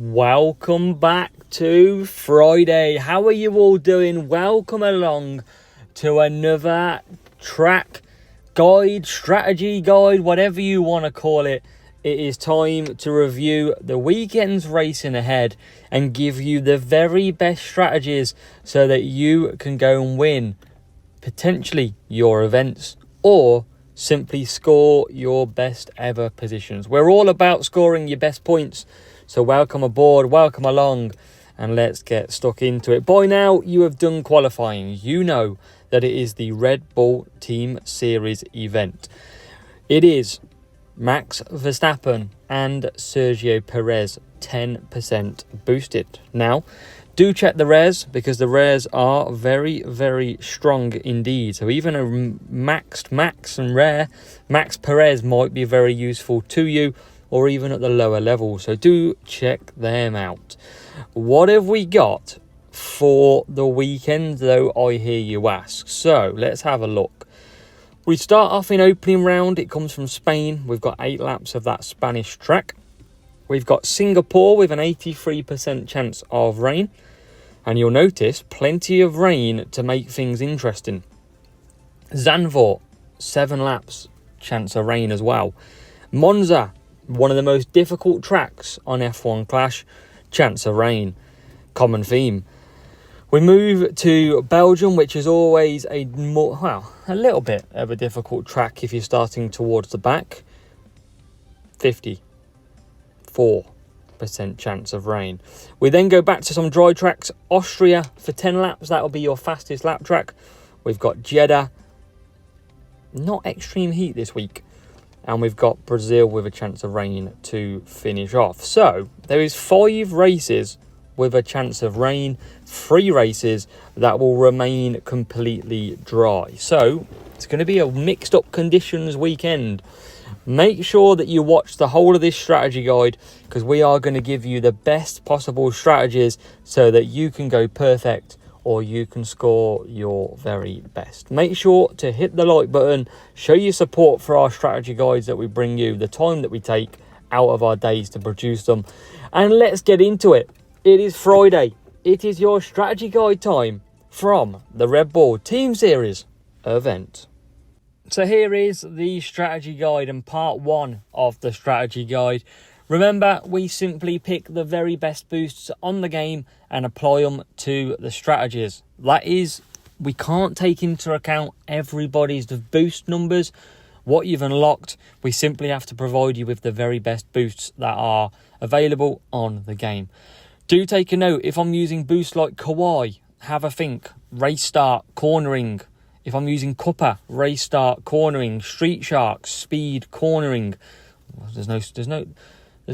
Welcome back to Friday. How are you all doing? Welcome along to another track guide, strategy guide, whatever you want to call it. It is time to review the weekend's racing ahead and give you the very best strategies so that you can go and win potentially your events or simply score your best ever positions. We're all about scoring your best points. So welcome aboard, welcome along, and let's get stuck into it. By now, you have done qualifying. You know that it is the Red Bull Team Series event. It is Max Verstappen and Sergio Perez 10% boosted. Now, do check the res because the res are very, very strong indeed. So even a maxed Max and rare Max Perez might be very useful to you, or even at the lower level. So do check them out. What have we got for the weekend, though, I hear you ask? So let's have a look. We start off in opening round. It comes from Spain. We've got 8 laps of that Spanish track. We've got Singapore with an 83% chance of rain. And you'll notice plenty of rain to make things interesting. Xanor, 7 laps, chance of rain as well. Monza, one of the most difficult tracks on F1 Clash, chance of rain, common theme. We move to Belgium, which is always a little bit of a difficult track if you're starting towards the back. 54% chance of rain. We then go back to some dry tracks. Austria for 10 laps, that will be your fastest lap track. We've got Jeddah, not extreme heat this week. And we've got Brazil with a chance of rain to finish off. So there is 5 races with a chance of rain, 3 races that will remain completely dry. So it's going to be a mixed up conditions weekend. Make sure that you watch the whole of this strategy guide because we are going to give you the best possible strategies so that you can go perfect or you can score your very best. Make sure to hit the like button, show your support for our strategy guides that we bring you, the time that we take out of our days to produce them. And let's get into it. It is Friday. It is your strategy guide time from the Red Bull Team Series event. So here is the strategy guide and part 1 of the strategy guide. Remember, we simply pick the very best boosts on the game and apply them to the strategies. That is, we can't take into account everybody's boost numbers, what you've unlocked. We simply have to provide you with the very best boosts that are available on the game. Do take a note, if I'm using boosts like Kawhi, have a think, race start, cornering. If I'm using Cuppa, race start, cornering, Street Shark, speed, cornering. There's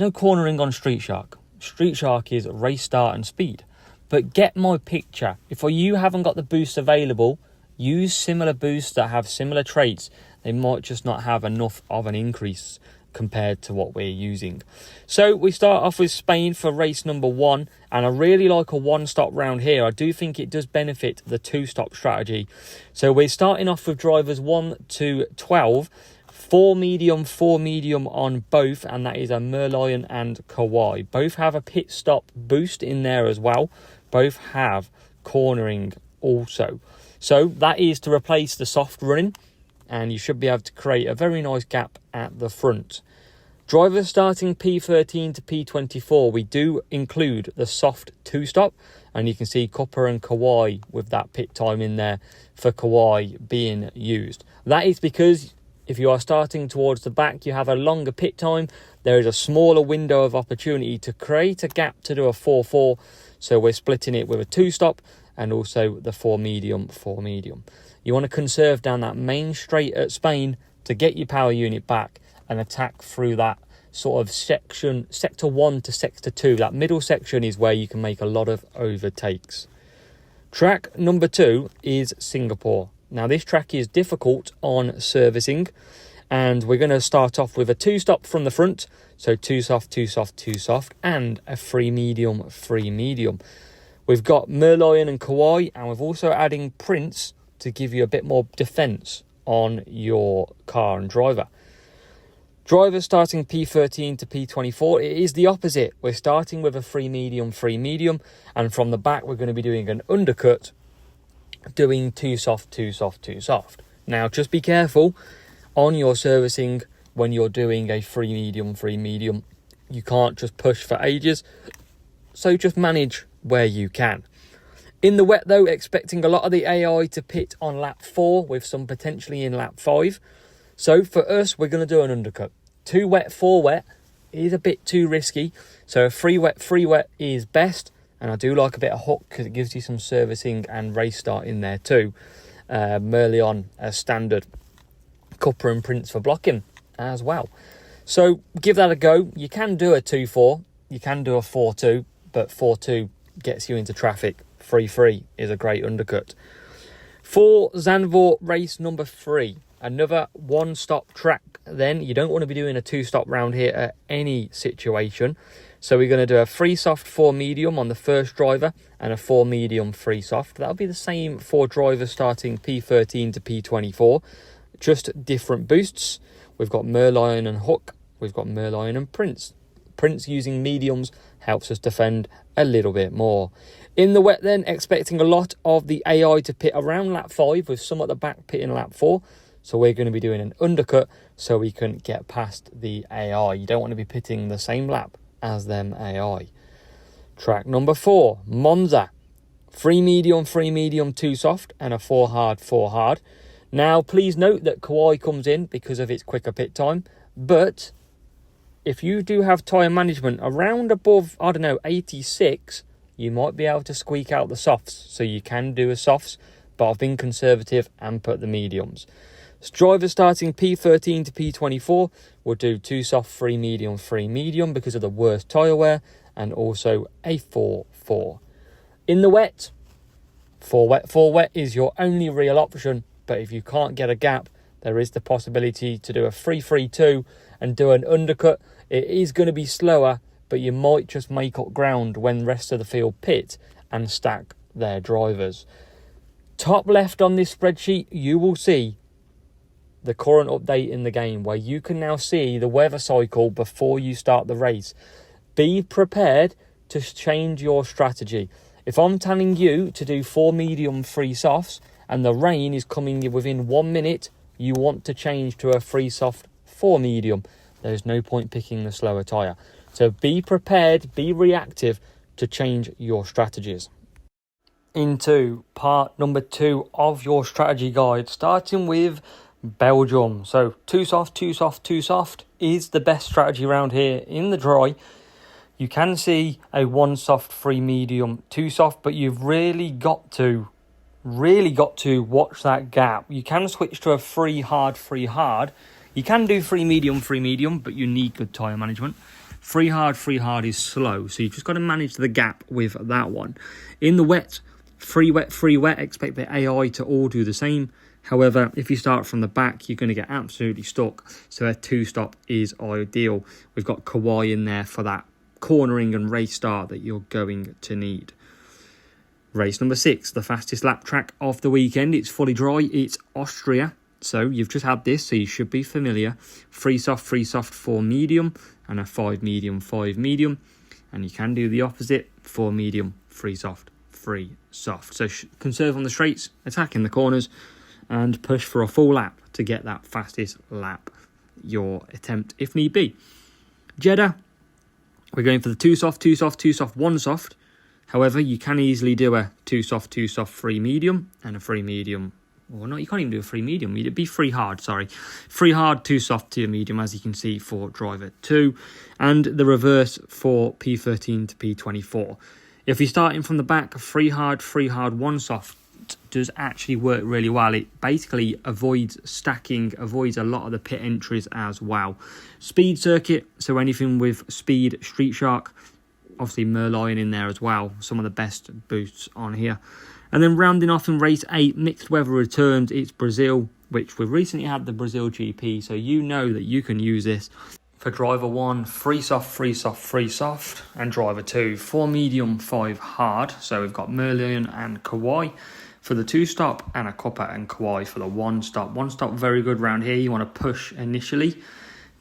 no cornering on Street Shark. Street Shark is race start and speed. But get my picture. If you haven't got the boosts available, use similar boosts that have similar traits. They might just not have enough of an increase compared to what we're using. So we start off with Spain for race number 1. And I really like a 1-stop round here. I do think it does benefit the 2-stop strategy. So we're starting off with drivers 1 to 12. 4 medium on both, and that is a Merlion and Kawhi. Both have a pit stop boost in there as well. Both have cornering also. So that is to replace the soft running, and you should be able to create a very nice gap at the front. Drivers starting P13 to P24, we do include the soft 2-stop, and you can see Cuppa and Kawhi with that pit time in there for Kawhi being used. That is because if you are starting towards the back, you have a longer pit time. There is a smaller window of opportunity to create a gap to do a 4-4. So we're splitting it with a 2-stop and also the 4 medium. You want to conserve down that main straight at Spain to get your power unit back and attack through that sort of section, sector 1 to sector 2. That middle section is where you can make a lot of overtakes. Track number 2 is Singapore. Now, this track is difficult on servicing, and we're going to start off with a 2-stop from the front. So 2 soft, 2 soft, 2 soft, and a 3 medium, 3 medium. We've got Merlion and Kawhi, and we're also adding Prince to give you a bit more defence on your car and driver. Drivers starting P13 to P24, it is the opposite. We're starting with a free medium, and from the back we're going to be doing an undercut, doing too soft, too soft, too soft. Now, just be careful on your servicing when you're doing a free medium. You can't just push for ages, so just manage where you can. In the wet, though, expecting a lot of the AI to pit on lap 4 with some potentially in lap 5. So for us, we're going to do an undercut. 2 wet, 4 wet is a bit too risky. So a 3 wet is best. And I do like a bit of hook because it gives you some servicing and race start in there too. Merlion as standard. Cupper and Prince for blocking as well. So give that a go. You can do a 2-4. You can do a 4-2. But 4-2 gets you into traffic. 3-3 is a great undercut. For Xanor race number 3. Another one-stop track then. You don't want to be doing a 2-stop round here at any situation. So we're going to do a 3 soft, 4 medium on the first driver and a 4 medium, 3 soft. That'll be the same for drivers starting P13 to P24. Just different boosts. We've got Merlion and Hook. We've got Merlion and Prince. Prince using mediums helps us defend a little bit more. In the wet then, expecting a lot of the AI to pit around lap 5 with some at the back pitting lap 4. So we're going to be doing an undercut so we can get past the AI. You don't want to be pitting the same lap as them AI. Track number 4, Monza. 3 medium, 2 soft and a 4 hard. Now, please note that Kawhi comes in because of its quicker pit time. But if you do have tyre management around above, 86, you might be able to squeak out the softs. So you can do a softs, but I've been conservative and put the mediums. Drivers starting P13 to P24 will do 2 soft, 3 medium because of the worst tyre wear, and also a 4-4. In the wet, 4 wet is your only real option, but if you can't get a gap, there is the possibility to do a 3-3-2 and do an undercut. It is going to be slower, but you might just make up ground when the rest of the field pit and stack their drivers. Top left on this spreadsheet, you will see the current update in the game where you can now see the weather cycle before you start the race. Be prepared to change your strategy. If I'm telling you to do 4 medium, 3 softs and the rain is coming within 1 minute, you want to change to a 3 soft, 4 medium. There's no point picking the slower tyre. So be prepared, be reactive to change your strategies. Into part number 2 of your strategy guide, starting with Belgium. So 2 soft is the best strategy around here in the dry. You can see a 1 soft, 3 medium, 2 soft, but you've really got to watch that gap. You can switch to a 3 hard. You can do 3 medium, but you need good tyre management. 3 hard is slow, so you've just got to manage the gap with that one. In the wet, 3 wet, expect the AI to all do the same. However, if you start from the back, you're going to get absolutely stuck. So a 2-stop is ideal. We've got Kawhi in there for that cornering and race start that you're going to need. Race number 6, the fastest lap track of the weekend. It's fully dry. It's Austria. So you've just had this, so you should be familiar. 3 soft, 4 medium, and a 5 medium. And you can do the opposite, 4 medium, 3 soft, 3 soft. So conserve on the straights, attack in the corners, and push for a full lap to get that fastest lap, your attempt if need be. Jeddah, we're going for the 2 soft, 1 soft. However, you can easily do a 2 soft, 3 medium, and a 3 medium. Or no, you can't even do a 3 medium. It'd be 3 hard, 3 hard, 2 soft, 2 medium, as you can see for driver 2. And the reverse for P13 to P24. If you're starting from the back, 3 hard, 1 soft does actually work really well. It basically avoids stacking, avoids a lot of the pit entries as well. Speed circuit, so anything with speed, Street Shark, obviously Merlion in there as well. Some of the best boosts on here. And then rounding off in race 8, mixed weather returns. It's Brazil, which we've recently had the Brazil GP, so you know that you can use this. For driver 1, 3 soft, and driver 2, 4 medium, 5 hard. So we've got Merlion and Kawhi for the 2-stop, and a Cupper and Kawhi for the 1-stop. 1-stop, very good round here. You want to push initially.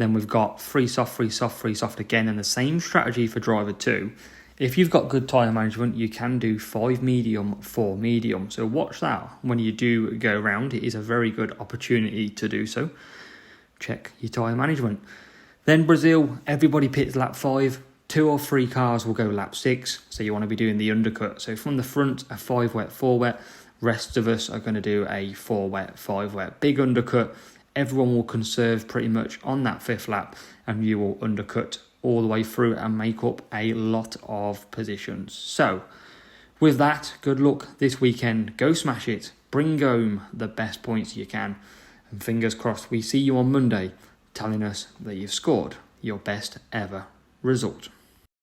Then we've got free soft again, and the same strategy for driver 2. If you've got good tyre management, you can do 5 medium, 4 medium. So watch that when you do go around. It is a very good opportunity to do so. Check your tyre management. Then Brazil, everybody pits lap 5. 2 or 3 cars will go lap 6. So you want to be doing the undercut. So from the front, a 5 wet, 4 wet. Rest of us are going to do a 4 wet, 5 wet. Big undercut. Everyone will conserve pretty much on that 5th lap, and you will undercut all the way through and make up a lot of positions. So with that, good luck this weekend. Go smash it. Bring home the best points you can. And fingers crossed we see you on Monday telling us that you've scored your best ever result.